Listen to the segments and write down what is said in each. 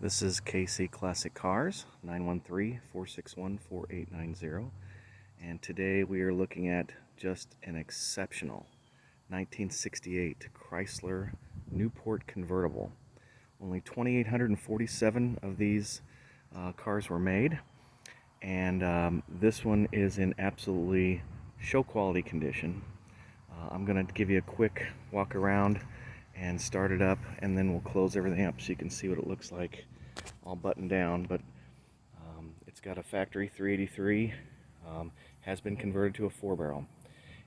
This is KC Classic Cars, 913-461-4890, and today we are looking at just an exceptional 1968 Chrysler Newport convertible. Only 2,847 of these cars were made, and this one is in absolutely show quality condition. I'm going to give you a quick walk around and start it up, and then we'll close everything up so you can see what it looks like all buttoned down. But it's got a factory 383, has been converted to a 4-barrel.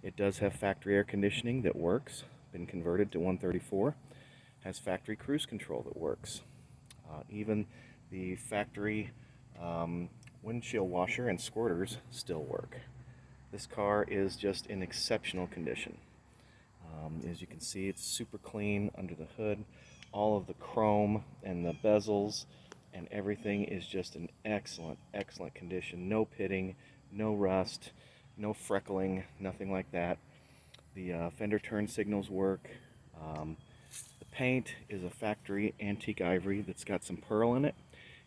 It does have factory air conditioning that works, been converted to 134, has factory cruise control that works. Even the factory windshield washer and squirters still work. This car is just in exceptional condition. As you can see, it's super clean under the hood. All of the chrome and the bezels and everything is just in excellent condition. No pitting, no rust, no freckling, nothing like that. The fender turn signals work. The paint is a factory antique ivory that's got some pearl in it.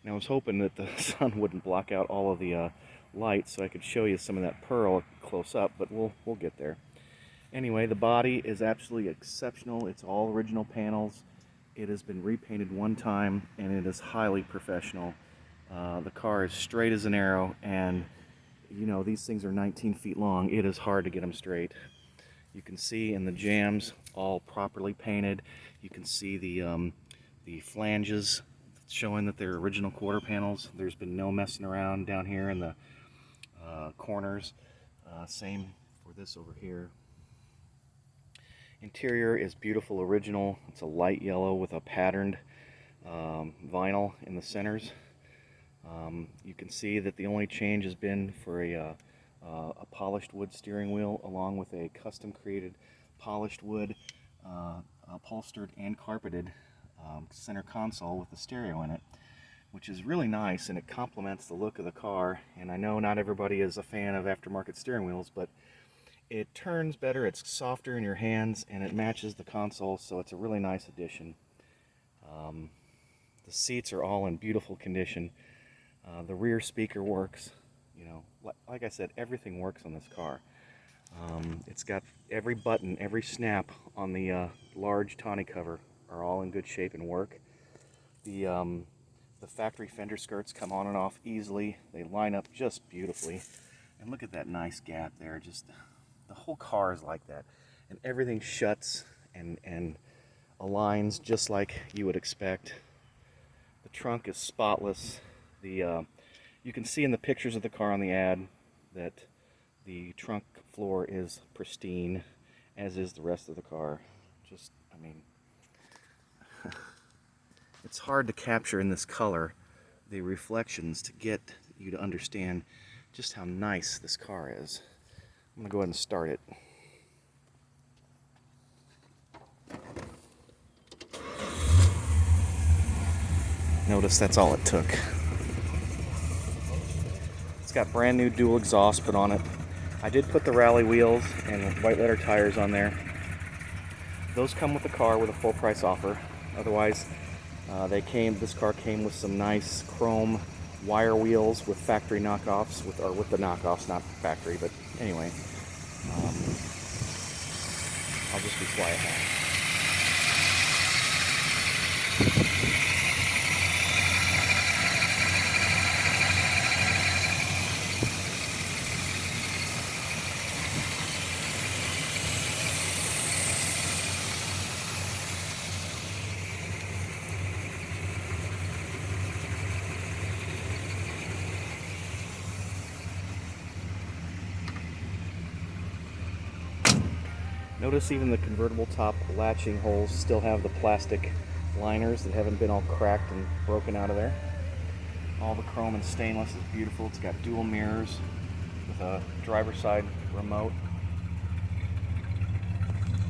And I was hoping that the sun wouldn't block out all of the light so I could show you some of that pearl close up, but we'll get there. Anyway, the body is absolutely exceptional. It's all original panels. It has been repainted one time, and it is highly professional. The car is straight as an arrow, and you know, these things are 19 feet long. It is hard to get them straight. You can see in the jambs, all properly painted. You can see the flanges showing that they're original quarter panels. There's been no messing around down here in the corners. Same for this over here. Interior is beautiful original. It's a light yellow with a patterned vinyl in the centers. You can see that the only change has been for a polished wood steering wheel, along with a custom created polished wood upholstered and carpeted center console with the stereo in it, which is really nice, and it complements the look of the car. And I know not everybody is a fan of aftermarket steering wheels, but it turns better, it's softer in your hands, and it matches the console, so it's a really nice addition. The seats are all in beautiful condition. The rear speaker works. You know, like I said, everything works on this car. It's got every button, every snap on the large tonneau cover are all in good shape and work. The factory fender skirts come on and off easily. They line up just beautifully. And look at that nice gap there. Just the whole car is like that, and everything shuts and aligns just like you would expect. The trunk is spotless. You can see in the pictures of the car on the ad that the trunk floor is pristine, as is the rest of the car. Just, I mean, it's hard to capture in this color the reflections to get you to understand just how nice this car is. I'm going to go ahead and start it. Notice that's all it took. It's got brand new dual exhaust put on it. I did put the rally wheels and white letter tires on there. Those come with the car with a full price offer. Otherwise, this car came with some nice chrome wire wheels with factory knockoffs, with the knockoffs, not factory, but anyway. I'll just be quiet now. Notice even the convertible top latching holes still have the plastic liners that haven't been all cracked and broken out of there. All the chrome and stainless is beautiful. It's got dual mirrors with a driver's side remote.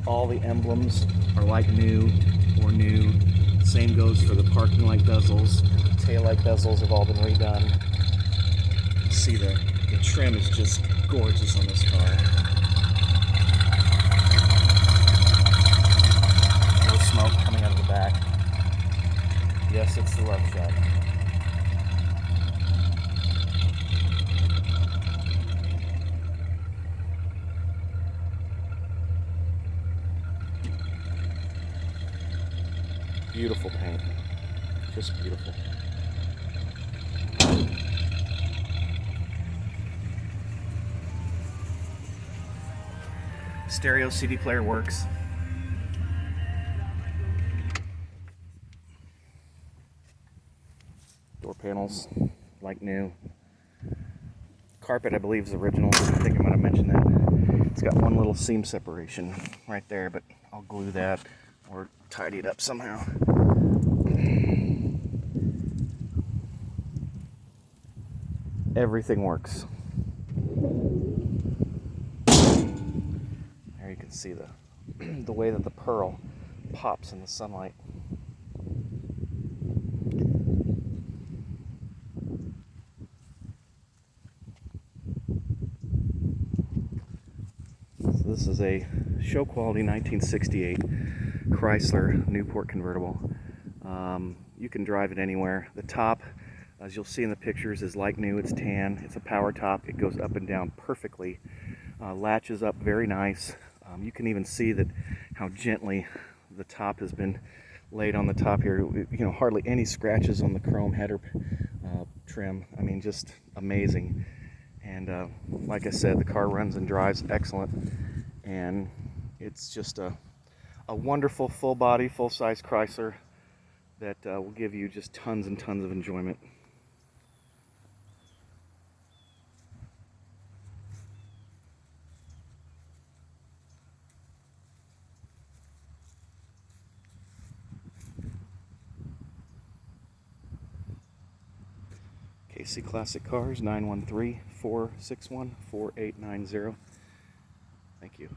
All the emblems are like new or new. Same goes for the parking light bezels. Tail light bezels have all been redone. See, the trim is just gorgeous on this car. Smoke coming out of the back. Yes, it's the love shot. Beautiful paint. Just beautiful. Stereo CD player works. Door panels, like new. Carpet, I believe, is original. I think I might have mentioned that. It's got one little seam separation right there, but I'll glue that or tidy it up somehow. Everything works. There you can see the way that the pearl pops in the sunlight. So this is a show quality 1968 Chrysler Newport convertible. You can drive it anywhere. The top, as you'll see in the pictures, is like new. It's tan. It's a power top. It goes up and down perfectly. Latches up very nice. You can even see that how gently the top has been laid on the top here. You know, hardly any scratches on the chrome header trim. I mean, just amazing. And like I said, the car runs and drives excellent, and it's just a wonderful full body, full size Chrysler that will give you just tons and tons of enjoyment. KC Classic Cars, 913-461-4890. Thank you.